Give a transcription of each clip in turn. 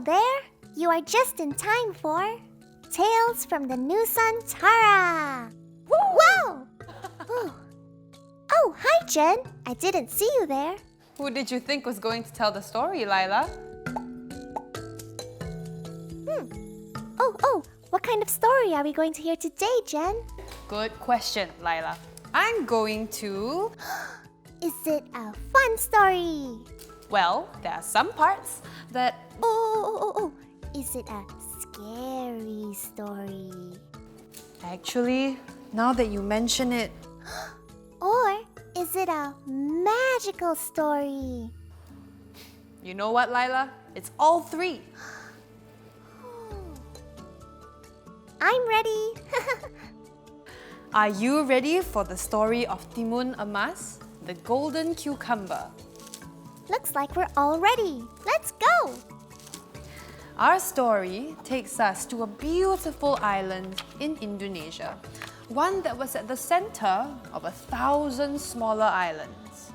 Hello there! You are just in time for Tales from the Nusantara! Whoa! Oh, hi Jen! I didn't see you there. Who did you think was going to tell the story, Laila? Oh, what kind of story are we going to hear today, Jen? Good question, Laila. I'm going to... Is it a fun story? Well, there are some parts that... Oh, is it a scary story? Actually, now that you mention it... Or is it a magical story? You know what, Laila? It's all three. I'm ready. Are you ready for the story of Timun Emas, the golden cucumber? Looks like we're all ready. Let's go! Our story takes us to a beautiful island in Indonesia, one that was at the center of 1,000 smaller islands.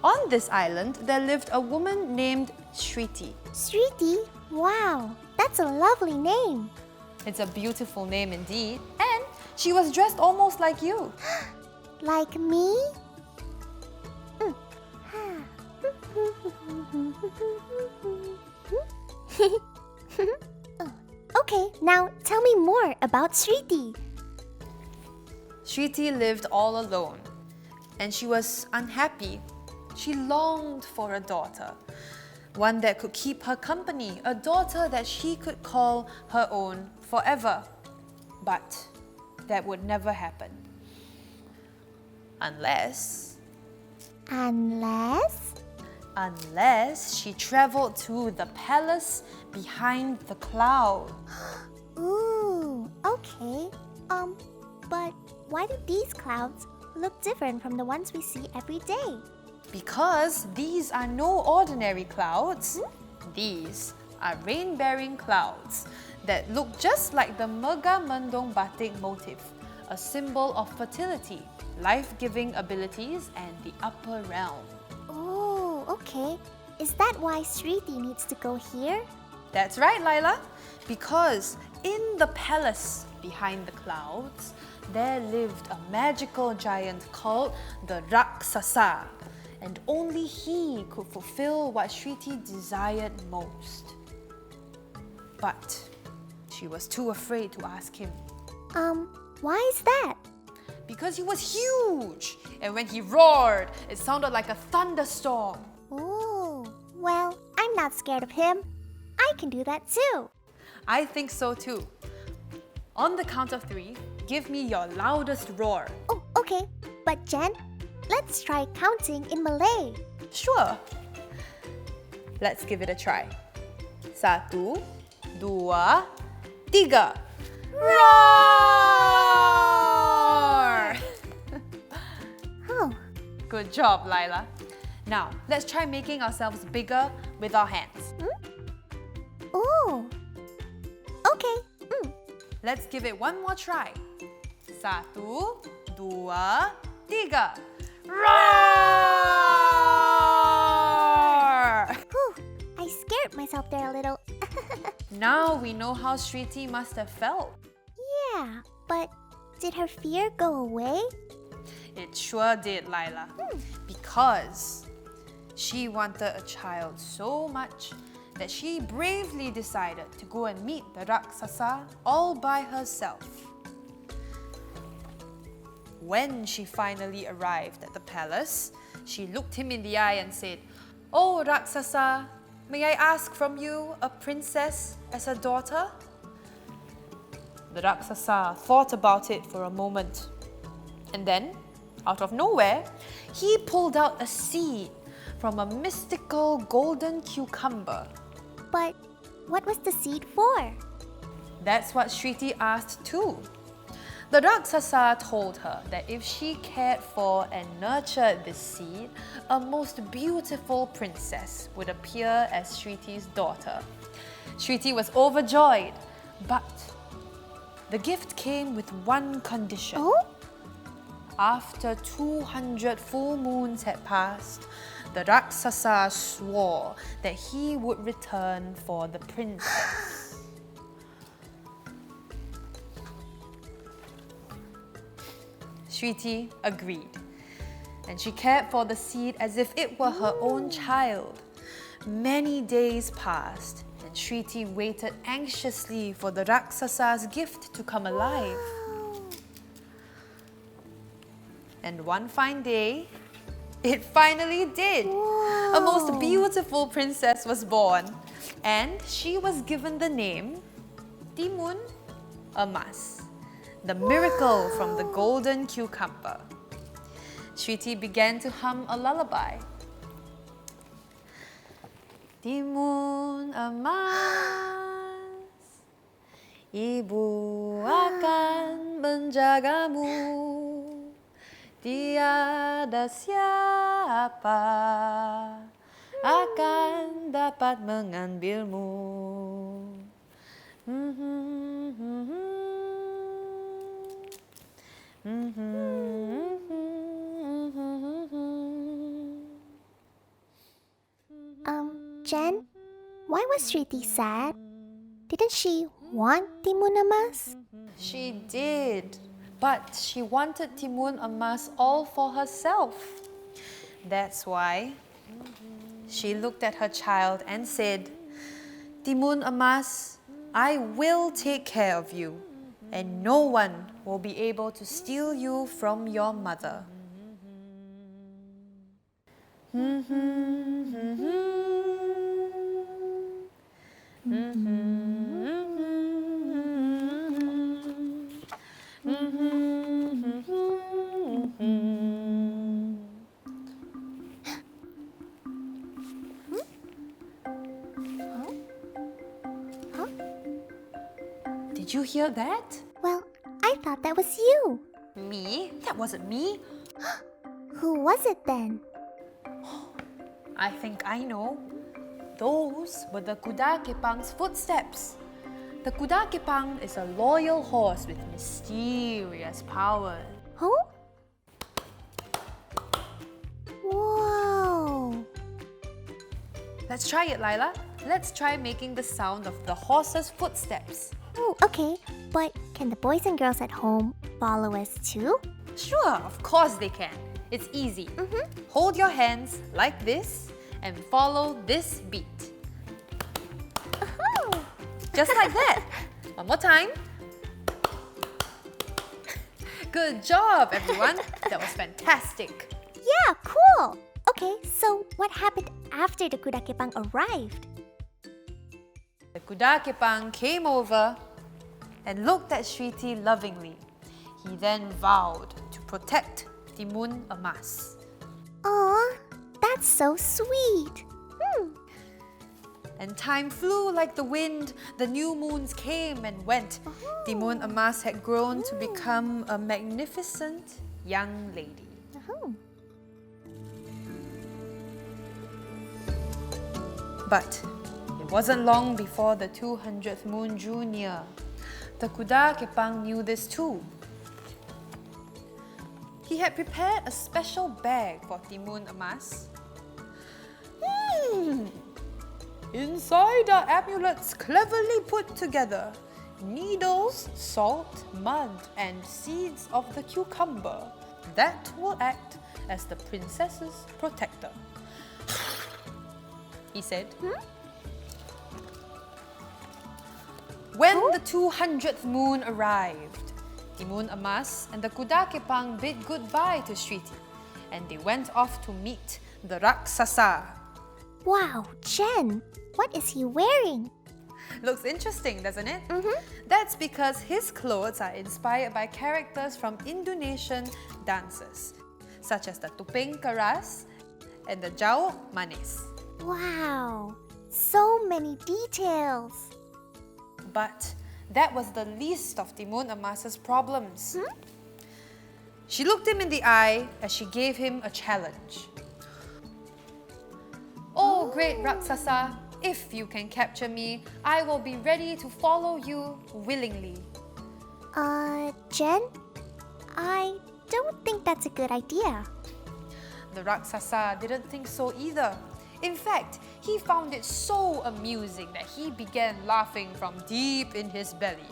On this island, there lived a woman named Shriti. Shriti? Wow, that's a lovely name. It's a beautiful name indeed, and she was dressed almost like you. Like me? Okay, now tell me more about Shriti. Shriti lived all alone, and she was unhappy. She longed for a daughter, one that could keep her company, a daughter that she could call her own forever. But that would never happen. Unless she traveled to the palace behind the cloud. Ooh, okay. But why do these clouds look different from the ones we see every day? Because these are no ordinary clouds. These are rain-bearing clouds that look just like the Mega Mendong batik motif, a symbol of fertility, life-giving abilities, and the upper realm. Oh, okay. Is that why Shriti needs to go here? That's right, Laila. Because in the palace behind the clouds, there lived a magical giant called the Raksasa, and only he could fulfill what Shriti desired most. But she was too afraid to ask him. Why is that? Because he was huge, and when he roared, it sounded like a thunderstorm. Oh, well, I'm not scared of him. I can do that too. I think so too. On the count of 3, give me your loudest roar. Oh, okay. But Jen, let's try counting in Malay. Sure. Let's give it a try. 1, 2, 3. Roar! Oh, Good job, Laila. Now, let's try making ourselves bigger with our hands. oh. Okay. Let's give it one more try. 1, 2, 3. Roar! Whew, I scared myself there a little. Now we know how Shriti must have felt. Yeah, but did her fear go away? It sure did, Laila. Because she wanted a child so much that she bravely decided to go and meet the Raksasa all by herself. When she finally arrived at the palace, she looked him in the eye and said, "Oh, Raksasa, may I ask from you a princess as a daughter?" The Raksasa thought about it for a moment. And then, out of nowhere, he pulled out a seed from a mystical golden cucumber. But what was the seed for? That's what Shriti asked too. The Raksasa told her that if she cared for and nurtured this seed, a most beautiful princess would appear as Shriti's daughter. Shriti was overjoyed, but the gift came with one condition. Oh? After 200 full moons had passed, the Raksasa swore that he would return for the princess. Shriti agreed, and she cared for the seed as if it were her own child. Many days passed, and Shriti waited anxiously for the Raksasa's gift to come alive. And one fine day, it finally did. Whoa. A most beautiful princess was born, and she was given the name Timun Emas, the miracle from the golden cucumber. Shriti began to hum a lullaby. Timun Emas, ibu akan menjagamu, tiada siapa akan dapat mengambilmu. Jen, why was Shriti sad? Didn't she want Timun Emas? She did, but she wanted Timun Emas all for herself. That's why she looked at her child and said, Timun Emas, I will take care of you, and no one will be able to steal you from your mother. Did you hear that? Well, I thought that was you. Me? That wasn't me. Who was it then? I think I know. Those were the Kuda Kepang's footsteps. The Kuda Kepang is a loyal horse with mysterious powers. Huh? Whoa! Let's try it, Laila. Let's try making the sound of the horse's footsteps. Oh, okay. But can the boys and girls at home follow us too? Sure, of course they can. It's easy. Hold your hands like this and follow this beat. Oh. Just like that. One more time. Good job, everyone. That was fantastic. Yeah, cool! Okay, so what happened after the Kuda Kepang arrived? The Kuda Kepang came over and looked at Shriti lovingly. He then vowed to protect Timun Emas. Aw, that's so sweet. And time flew like the wind. The new moons came and went. Timun Emas had grown to become a magnificent young lady. But it wasn't long before the 200th moon drew near. The Kuda Kepang knew this too. He had prepared a special bag for Timun Emas. Inside are amulets cleverly put together. Needles, salt, mud, and seeds of the cucumber. That will act as the princess's protector. He said. When the 200th moon arrived, Timun Emas and the Kuda Kepang bid goodbye to Shriti, and they went off to meet the Raksasa. Wow, Jen, what is he wearing? Looks interesting, doesn't it? That's because his clothes are inspired by characters from Indonesian dances, such as the Tupeng Keras and the Jauh Manis. Wow, so many details. But that was the least of Timun Emas's problems. She looked him in the eye as she gave him a challenge. Oh, great Raksasa, if you can capture me, I will be ready to follow you willingly. Jen? I don't think that's a good idea. The Raksasa didn't think so either. In fact, he found it so amusing that he began laughing from deep in his belly.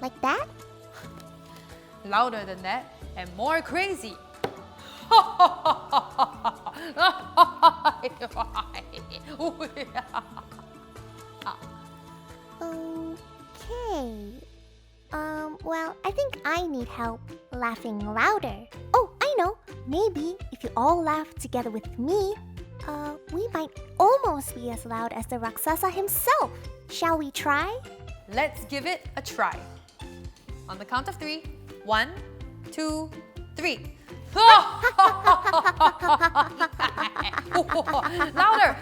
Like that? Louder than that and more crazy. Okay. Well, I think I need help laughing louder. Oh, I know. Maybe if you all laugh together with me, we might almost be as loud as the Raksasa himself. Shall we try? Let's give it a try. On the count of 3. 1, 2, 3. Louder!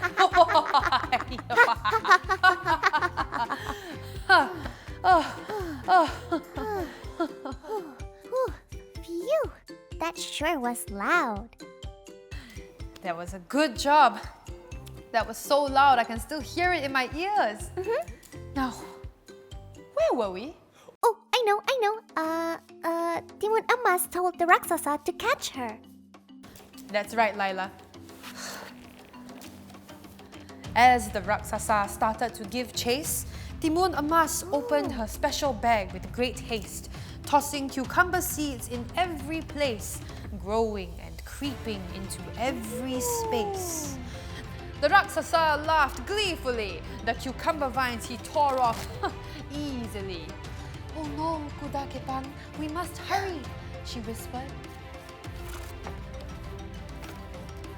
Phew, that sure was loud. That was a good job. That was so loud I can still hear it in my ears. Now, where were we? Oh, I know. Timun Emas told the Raksasa to catch her. That's right, Laila. As the Raksasa started to give chase, Timun Emas opened her special bag with great haste, tossing cucumber seeds in every place, growing and creeping into every space. The Raksasa laughed gleefully. The cucumber vines he tore off easily. "Oh no, Kudakepang, we must hurry," she whispered.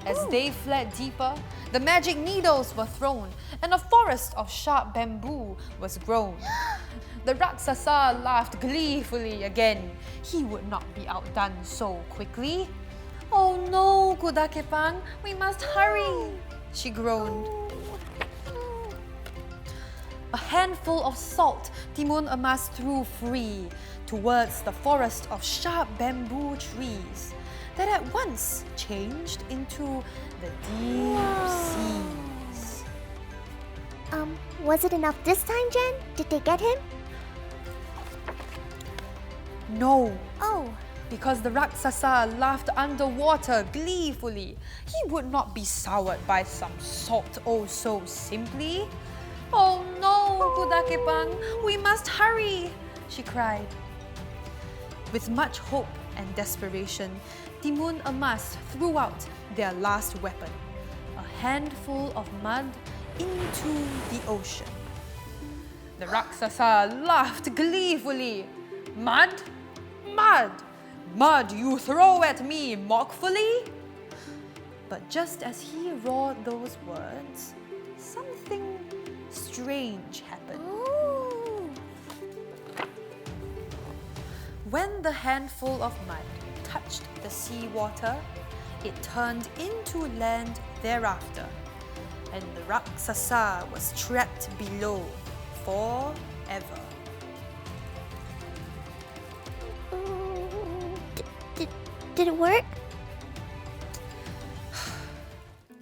As they fled deeper, the magic needles were thrown and a forest of sharp bamboo was grown. The Raksasa laughed gleefully again. He would not be outdone so quickly. "Oh no, Kudakepang, we must hurry," she groaned. A handful of salt Timun Emas threw free towards the forest of sharp bamboo trees that at once changed into the deep seas. Was it enough this time, Jen? Did they get him? No, Oh, because the Raksasa laughed underwater gleefully. He would not be soured by some salt oh so simply. "Oh no, Kudakepang, we must hurry," she cried. With much hope and desperation, Timun Emas threw out their last weapon, a handful of mud into the ocean. The Raksasa laughed gleefully. "Mud? Mud! Mud you throw at me mockfully?" But just as he roared those words, something strange happened. ooh. When the handful of mud touched the seawater, it turned into land thereafter, and the Raksasa was trapped below forever. Did it work?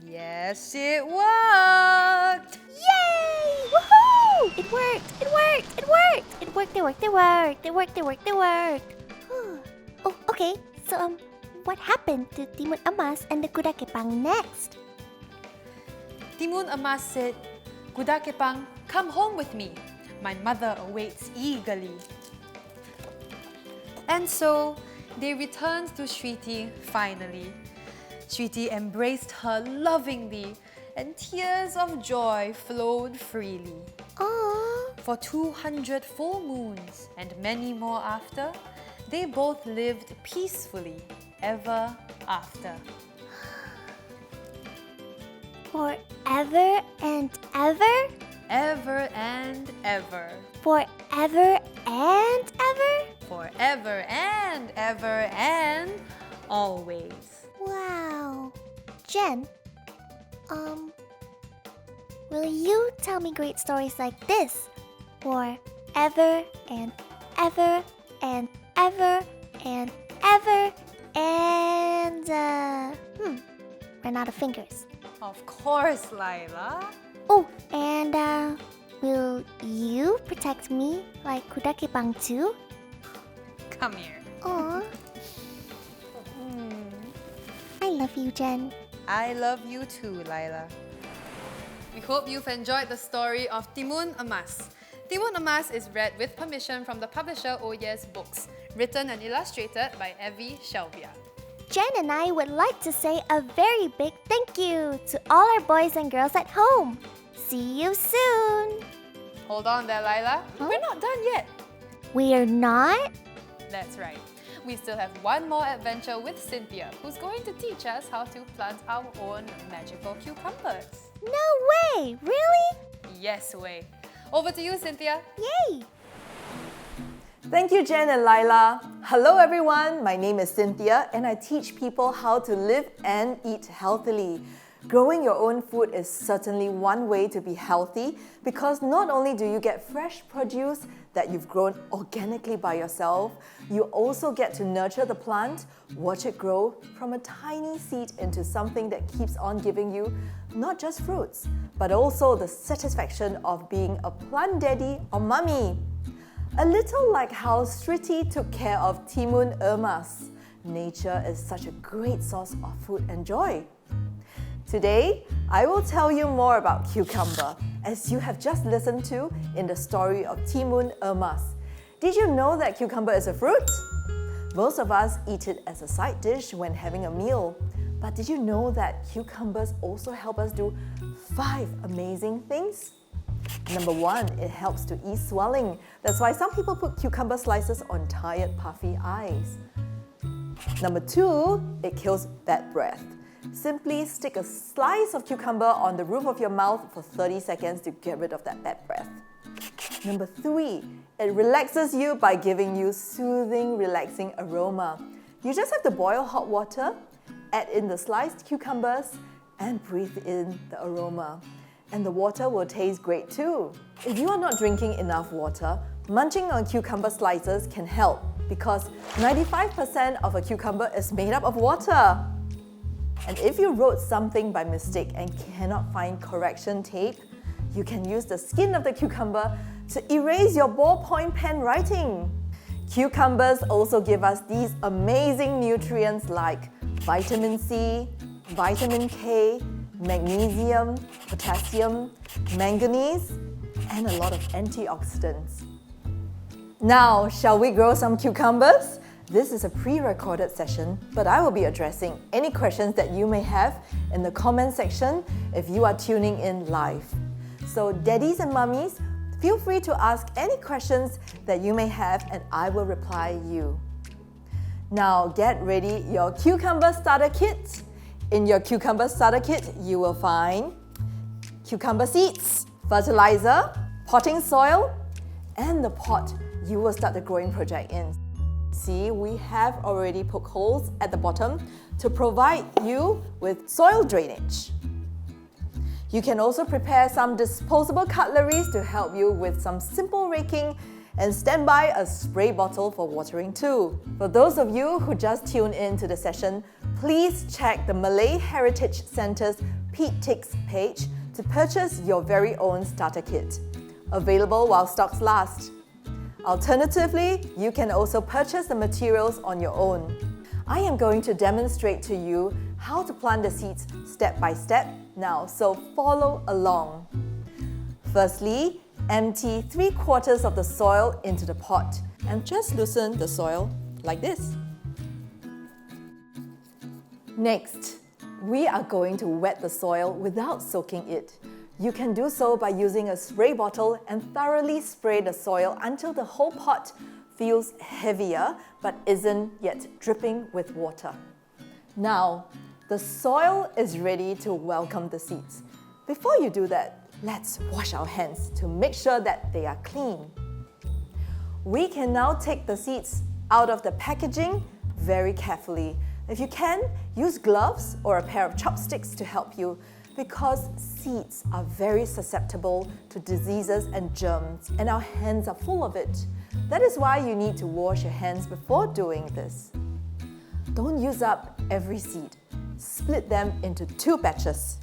Yes, it worked! Yay! Woohoo! It worked! It worked! It worked! It worked! It worked! Oh, okay. So, what happened to Timun Emas and the Kudakepang next? Timun Emas said, "Kudakepang, come home with me. My mother awaits eagerly." And so, they returned to Shriti finally. Shriti embraced her lovingly, and tears of joy flowed freely. Aww. For 200 full moons and many more after, they both lived peacefully ever after. Forever and ever? Ever and ever. Forever and ever? Forever and ever and always. Wow. Jen, will you tell me great stories like this forever and ever and ever and ever and ran out of fingers. Of course, Laila. Oh, and will you protect me like Kudakepang too? Come here. Aw. of you, Jen. I love you too, Laila. We hope you've enjoyed the story of Timun Emas. Timun Emas is read with permission from the publisher Ogre's books, written and illustrated by Evie Shelvia. Jen and I would like to say a very big thank you to all our boys and girls at home. See you soon! Hold on there, Laila. Huh? We're not done yet. We're not? That's right. We still have one more adventure with Cynthia, who's going to teach us how to plant our own magical cucumbers. No way! Really? Yes way. Over to you, Cynthia. Yay! Thank you, Jen and Laila. Hello everyone, my name is Cynthia and I teach people how to live and eat healthily. Growing your own food is certainly one way to be healthy because not only do you get fresh produce that you've grown organically by yourself, you also get to nurture the plant, watch it grow from a tiny seed into something that keeps on giving you not just fruits, but also the satisfaction of being a plant daddy or mummy. A little like how Sriti took care of Timun Emas. Nature is such a great source of food and joy. Today, I will tell you more about cucumber, as you have just listened to in the story of Timun Emas. Did you know that cucumber is a fruit? Most of us eat it as a side dish when having a meal. But did you know that cucumbers also help us do 5 amazing things? Number 1, it helps to ease swelling. That's why some people put cucumber slices on tired, puffy eyes. Number 2, it kills bad breath. Simply stick a slice of cucumber on the roof of your mouth for 30 seconds to get rid of that bad breath. Number 3, it relaxes you by giving you soothing, relaxing aroma. You just have to boil hot water, add in the sliced cucumbers, and breathe in the aroma. And the water will taste great too. If you are not drinking enough water, munching on cucumber slices can help because 95% of a cucumber is made up of water. And if you wrote something by mistake and cannot find correction tape, you can use the skin of the cucumber to erase your ballpoint pen writing. Cucumbers also give us these amazing nutrients like vitamin C, vitamin K, magnesium, potassium, manganese, and a lot of antioxidants. Now, shall we grow some cucumbers? This is a pre-recorded session, but I will be addressing any questions that you may have in the comment section if you are tuning in live. So daddies and mummies, feel free to ask any questions that you may have and I will reply you. Now get ready your cucumber starter kit. In your cucumber starter kit, you will find cucumber seeds, fertilizer, potting soil, and the pot you will start the growing project in. See, we have already poked holes at the bottom to provide you with soil drainage. You can also prepare some disposable cutleries to help you with some simple raking and stand by a spray bottle for watering too. For those of you who just tuned in to the session, please check the Malay Heritage Centre's Pete Ticks page to purchase your very own starter kit. Available while stocks last. Alternatively, you can also purchase the materials on your own. I am going to demonstrate to you how to plant the seeds step by step now, so follow along. Firstly, empty 3/4 of the soil into the pot and just loosen the soil like this. Next, we are going to wet the soil without soaking it. You can do so by using a spray bottle and thoroughly spray the soil until the whole pot feels heavier but isn't yet dripping with water. Now, the soil is ready to welcome the seeds. Before you do that, let's wash our hands to make sure that they are clean. We can now take the seeds out of the packaging very carefully. If you can, use gloves or a pair of chopsticks to help you, because seeds are very susceptible to diseases and germs, and our hands are full of it. That is why you need to wash your hands before doing this. Don't use up every seed. Split them into 2 batches.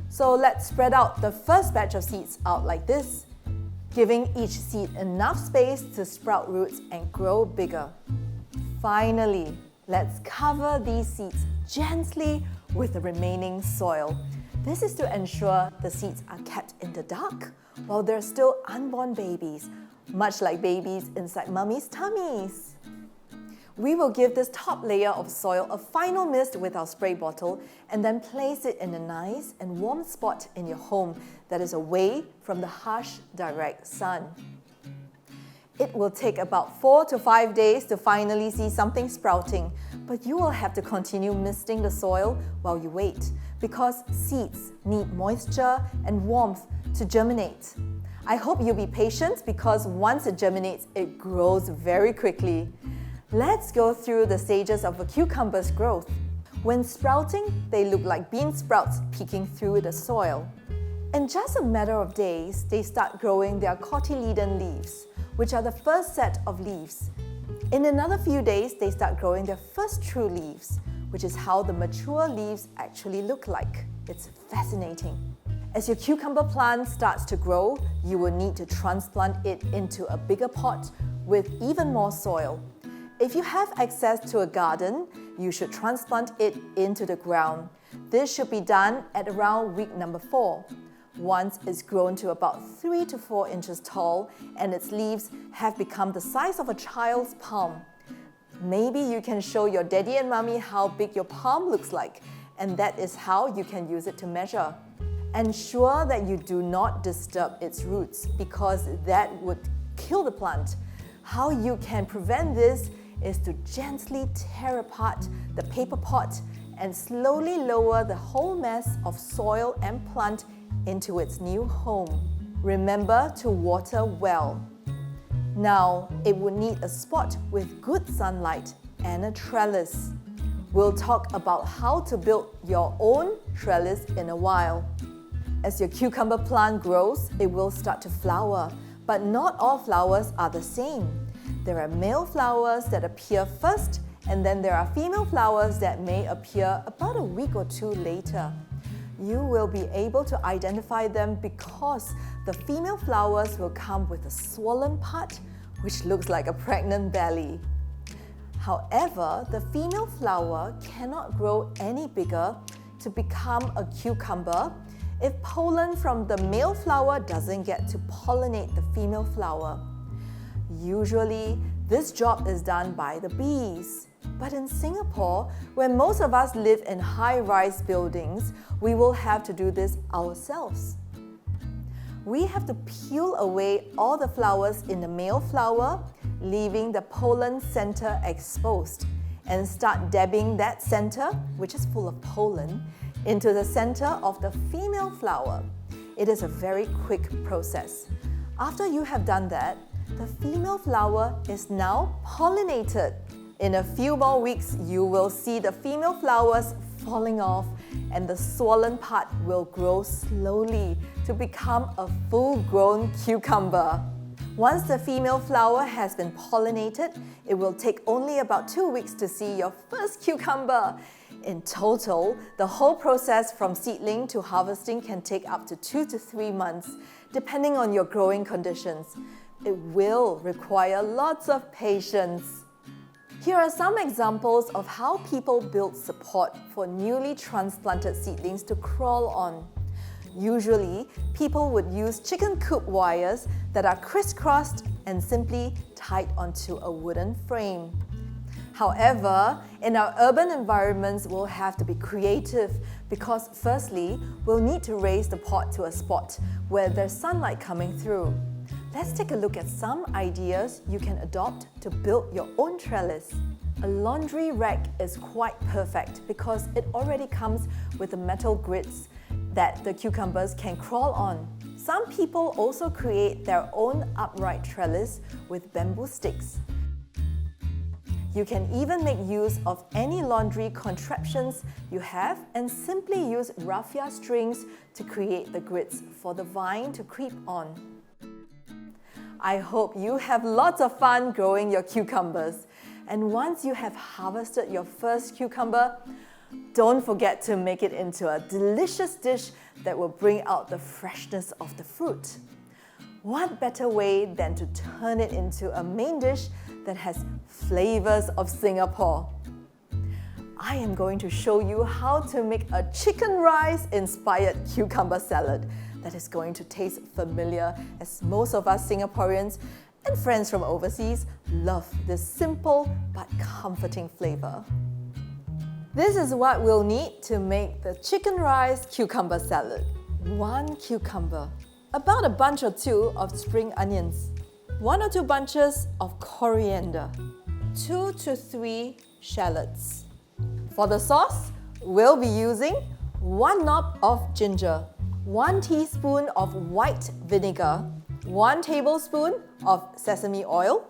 So let's spread out the first batch of seeds out like this, giving each seed enough space to sprout roots and grow bigger. Finally, let's cover these seeds gently with the remaining soil. This is to ensure the seeds are kept in the dark while they're still unborn babies, much like babies inside mummy's tummies. We will give this top layer of soil a final mist with our spray bottle and then place it in a nice and warm spot in your home that is away from the harsh, direct sun. It will take about 4 to 5 days to finally see something sprouting, but you will have to continue misting the soil while you wait because seeds need moisture and warmth to germinate. I hope you'll be patient because once it germinates, it grows very quickly. Let's go through the stages of a cucumber's growth. When sprouting, they look like bean sprouts peeking through the soil. In just a matter of days, they start growing their cotyledon leaves, which are the first set of leaves. In another few days, they start growing their first true leaves, which is how the mature leaves actually look like. It's fascinating. As your cucumber plant starts to grow, you will need to transplant it into a bigger pot with even more soil. If you have access to a garden, you should transplant it into the ground. This should be done at around week number 4. Once it's grown to about 3 to 4 inches tall and its leaves have become the size of a child's palm. Maybe you can show your daddy and mommy how big your palm looks like, and that is how you can use it to measure. Ensure that you do not disturb its roots because that would kill the plant. How you can prevent this is to gently tear apart the paper pot and slowly lower the whole mass of soil and plant into its new home. Remember to water well. Now, it would need a spot with good sunlight and a trellis. We'll talk about how to build your own trellis in a while. As your cucumber plant grows, it will start to flower, but not all flowers are the same. There are male flowers that appear first, and then there are female flowers that may appear about a week or 2 later. You will be able to identify them because the female flowers will come with a swollen part, which looks like a pregnant belly. However, the female flower cannot grow any bigger to become a cucumber if pollen from the male flower doesn't get to pollinate the female flower. Usually, this job is done by the bees. But in Singapore, where most of us live in high-rise buildings, we will have to do this ourselves. We have to peel away all the flowers in the male flower, leaving the pollen center exposed, and start dabbing that center, which is full of pollen, into the center of the female flower. It is a very quick process. After you have done that, the female flower is now pollinated. In a few more weeks, you will see the female flowers falling off and the swollen part will grow slowly to become a full-grown cucumber. Once the female flower has been pollinated, it will take only about 2 weeks to see your first cucumber. In total, the whole process from seedling to harvesting can take up to 2 to 3 months, depending on your growing conditions. It will require lots of patience. Here are some examples of how people build support for newly transplanted seedlings to crawl on. Usually, people would use chicken coop wires that are crisscrossed and simply tied onto a wooden frame. However, in our urban environments, we'll have to be creative because firstly, we'll need to raise the pot to a spot where there's sunlight coming through. Let's take a look at some ideas you can adopt to build your own trellis. A laundry rack is quite perfect because it already comes with the metal grids that the cucumbers can crawl on. Some people also create their own upright trellis with bamboo sticks. You can even make use of any laundry contraptions you have and simply use raffia strings to create the grids for the vine to creep on. I hope you have lots of fun growing your cucumbers. And once you have harvested your first cucumber, don't forget to make it into a delicious dish that will bring out the freshness of the fruit. What better way than to turn it into a main dish that has flavors of Singapore? I am going to show you how to make a chicken rice inspired cucumber salad that is going to taste familiar, as most of us Singaporeans and friends from overseas love this simple but comforting flavor. This is what we'll need to make the chicken rice cucumber salad. 1 cucumber, about a bunch or 2 of spring onions, 1 or 2 bunches of coriander, 2 to 3 shallots. For the sauce, we'll be using 1 knob of ginger, 1 teaspoon of white vinegar, 1 tablespoon of sesame oil,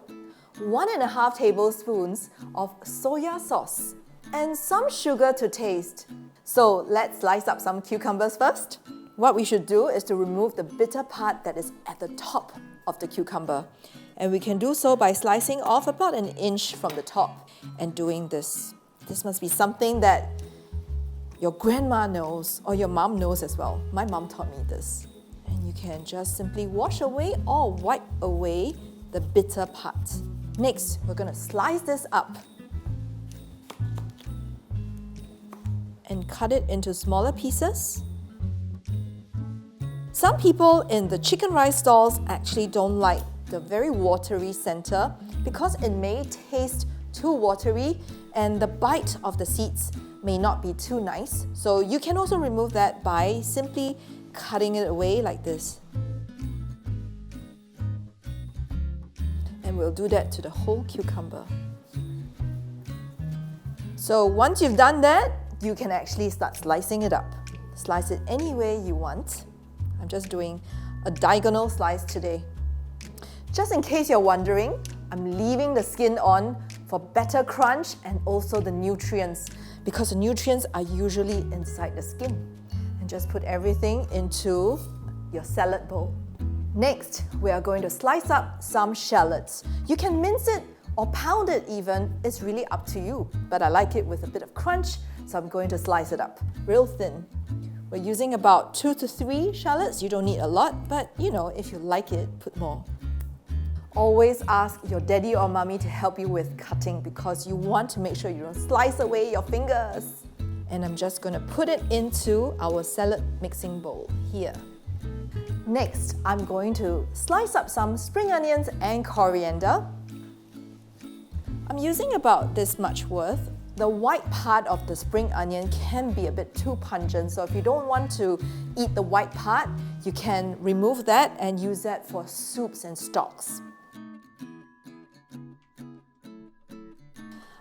1.5 tablespoons of soya sauce, and some sugar to taste. So let's slice up some cucumbers first. What we should do is to remove the bitter part that is at the top of the cucumber. And we can do so by slicing off about 1 inch from the top and doing this. This must be something that your grandma knows or your mom knows as well. My mom taught me this. And you can just simply wash away or wipe away the bitter part. Next, we're going to slice this up and cut it into smaller pieces. Some people in the chicken rice stalls actually don't like the very watery center because it may taste too watery and the bite of the seeds may not be too nice. So you can also remove that by simply cutting it away like this. And we'll do that to the whole cucumber. So once you've done that, you can actually start slicing it up. Slice it any way you want. I'm just doing a diagonal slice today. Just in case you're wondering, I'm leaving the skin on for better crunch and also the nutrients, because the nutrients are usually inside the skin. And just put everything into your salad bowl. Next, we are going to slice up some shallots. You can mince it or pound it even, it's really up to you. But I like it with a bit of crunch, so I'm going to slice it up real thin. We're using about 2 to 3 shallots. You don't need a lot, but if you like it, put more. Always ask your daddy or mommy to help you with cutting because you want to make sure you don't slice away your fingers. And I'm just going to put it into our salad mixing bowl here. Next, I'm going to slice up some spring onions and coriander. I'm using about this much worth. The white part of the spring onion can be a bit too pungent, so if you don't want to eat the white part, you can remove that and use that for soups and stocks.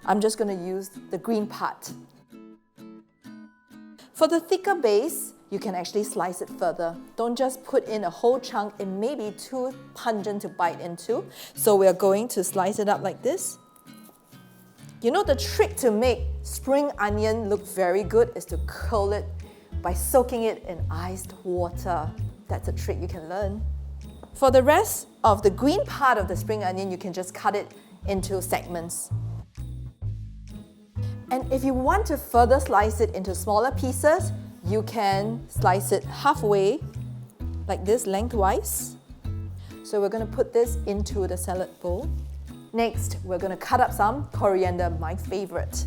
I'm just going to use the green part. For the thicker base, you can actually slice it further. Don't just put in a whole chunk, it may be too pungent to bite into. So we're going to slice it up like this. The trick to make spring onion look very good is to curl it by soaking it in iced water. That's a trick you can learn. For the rest of the green part of the spring onion, you can just cut it into segments. And if you want to further slice it into smaller pieces, you can slice it halfway, like this, lengthwise. So we're going to put this into the salad bowl. Next, we're going to cut up some coriander, my favorite.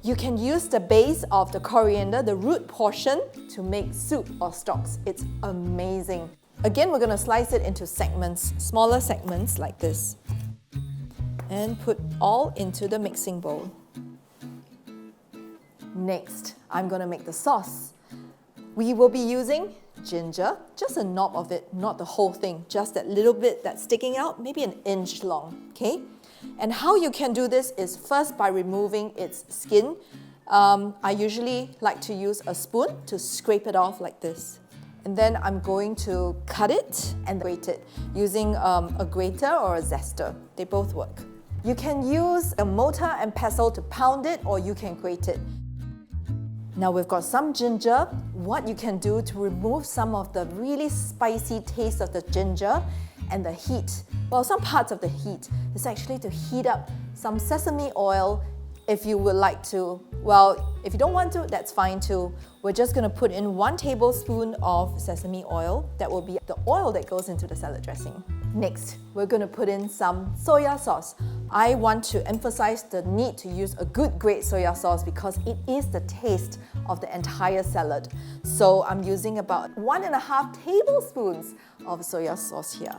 You can use the base of the coriander, the root portion, to make soup or stocks. It's amazing. Again, we're going to slice it into segments, smaller segments like this. And put all into the mixing bowl. Next, I'm going to make the sauce. We will be using ginger, just a knob of it, not the whole thing, just that little bit that's sticking out, maybe 1 inch long, okay? And how you can do this is first by removing its skin. I usually like to use a spoon to scrape it off like this. And then I'm going to cut it and grate it using a grater or a zester. They both work. You can use a mortar and pestle to pound it, or you can grate it. Now we've got some ginger. What you can do to remove some of the really spicy taste of the ginger and the heat, well, some parts of the heat, is actually to heat up some sesame oil if you would like to. Well, if you don't want to, that's fine too. We're just going to put in 1 tablespoon of sesame oil. That will be the oil that goes into the salad dressing. Next, we're going to put in some soya sauce. I want to emphasize the need to use a good grade soya sauce because it is the taste of the entire salad. So I'm using about 1.5 tablespoons of soya sauce here.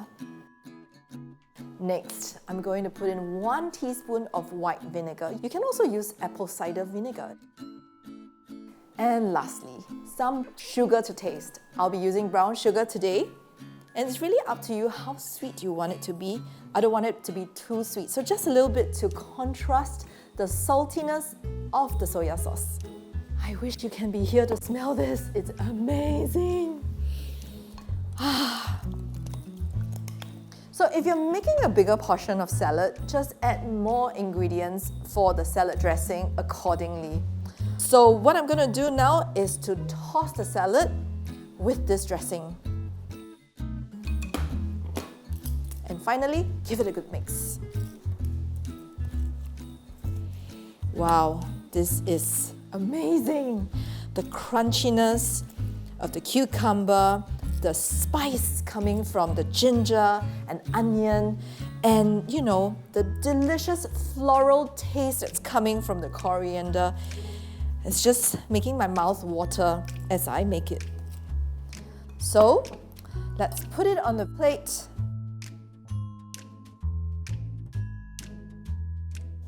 Next, I'm going to put in 1 teaspoon of white vinegar. You can also use apple cider vinegar. And lastly, some sugar to taste. I'll be using brown sugar today. And it's really up to you how sweet you want it to be. I don't want it to be too sweet, so just a little bit to contrast the saltiness of the soya sauce. I wish you can be here to smell this. It's amazing. So if you're making a bigger portion of salad, just add more ingredients for the salad dressing accordingly. So what I'm going to do now is to toss the salad with this dressing. And finally, give it a good mix. Wow, this is amazing. The crunchiness of the cucumber, the spice coming from the ginger and onion, and you know, the delicious floral taste that's coming from the coriander. It's just making my mouth water as I make it. So, let's put it on the plate.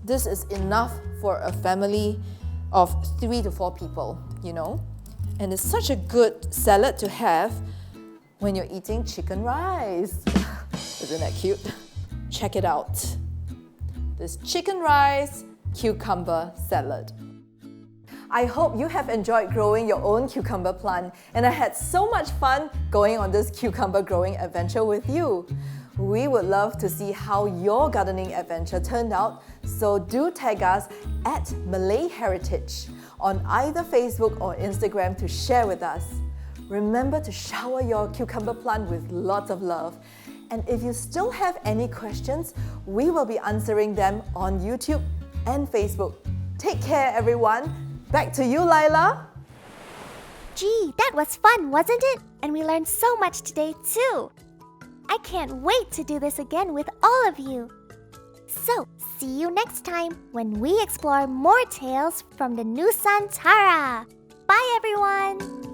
This is enough for a family of 3 to 4 people, you know. And it's such a good salad to have when you're eating chicken rice. Isn't that cute? Check it out. This chicken rice cucumber salad. I hope you have enjoyed growing your own cucumber plant, and I had so much fun going on this cucumber growing adventure with you. We would love to see how your gardening adventure turned out, so do tag us at Malay Heritage on either Facebook or Instagram to share with us. Remember to shower your cucumber plant with lots of love. And if you still have any questions, we will be answering them on YouTube and Facebook. Take care, everyone. Back to you, Laila. Gee, that was fun, wasn't it? And we learned so much today too. I can't wait to do this again with all of you. So, see you next time when we explore more tales from the Nusantara. Bye, everyone!